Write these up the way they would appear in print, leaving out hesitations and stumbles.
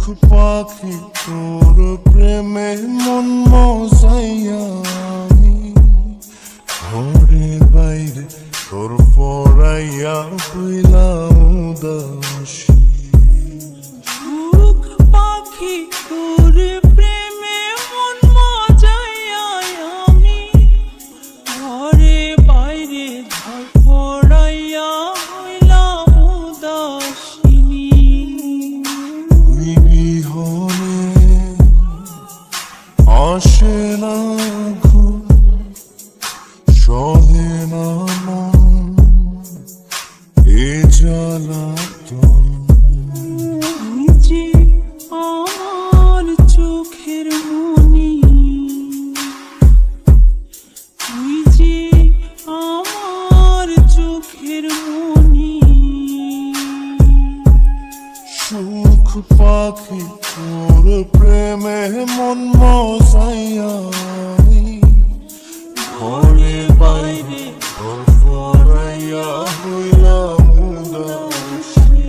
পাখি তোর প্রেমে মন মজাইয়া আমি ঘরে বাইরে তোর পড়াইয়া হইলাম উদাসী। সুখ পাখি তোর প্রেমে মন মজাইয়া আমি ঘরে বাইরে ধড়াইয়া হইলাম উদাসিনী। তুই বিহনে আসে না ঘুম, সহে না মন এ জ্বালাতন। তুই যে আমার চোখের মনি, তুই যে আমার চোখের মনি। সুখ পাখি তোর প্রেমে মন মজাইয়া আমি ঘরে বাইরে তোর পড়াইয়া হইলাম উদাসী।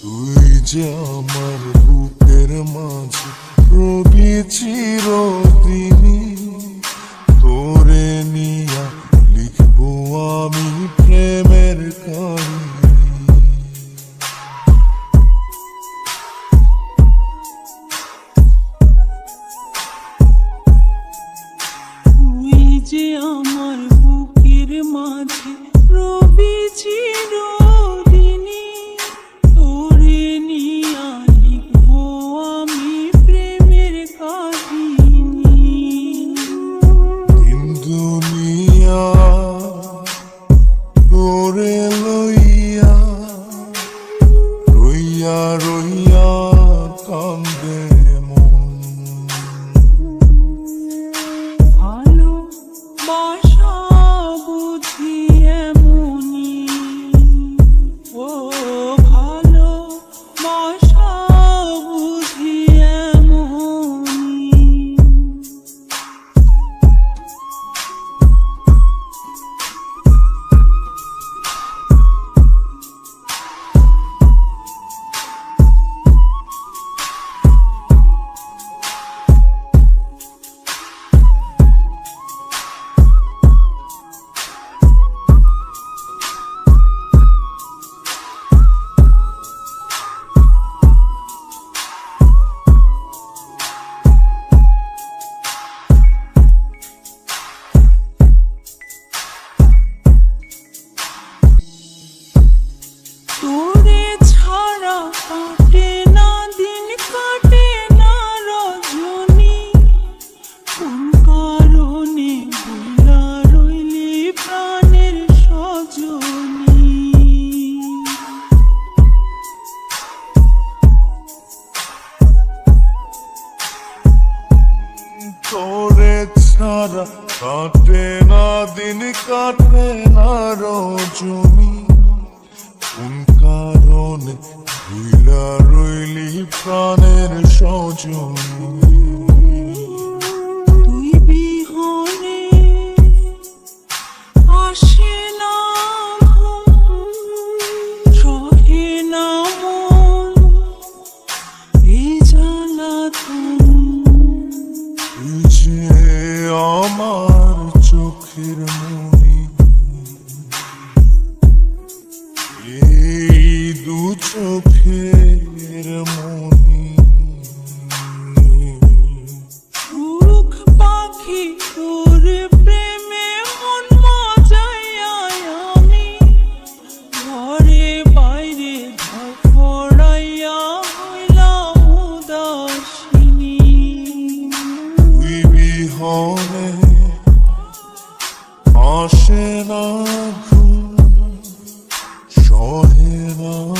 তুই যে আমার বুকের মাঝে রবি চিরদিনই, তোরে নিয়া লিখবো আমি প্রেমের কাহিনী। তুই যে আমার বুকের মাঝে রবি চিরদিনই, তোরে নিয়া লিখবো আমি প্রেমের কাহিনী। দিন দুনিয়া তোরে লইয়া রইয়া রইয়া কান্দে মন। ভালোবাসা বুঝি এমনি, ও ভালোবাসা বুঝি এমনি। তোরে ছাড়া কাটে না দিন, কাটে না রজনী। কোন কারণে ভুলা রইলি প্রাণের সজনী। তোরে ছাড়া কাটে না দিন, কাটে না রজনী। কোন কারণে ভুলা রইলি প্রাণের সজনী। তুই বিহনে আসে না ঘুম, সহে না মন এ জ্বালাতন। তুই যে আমার চোখের মনি, এই দু চোখের মনি। সুখ পাখি তোর প্রেমে মন মজাইয়া আমি ঘরে বাইরে ধড়াইয়া হইলাম উদাসিনী। তুই বিহনে আসে না ঘুম, সহে না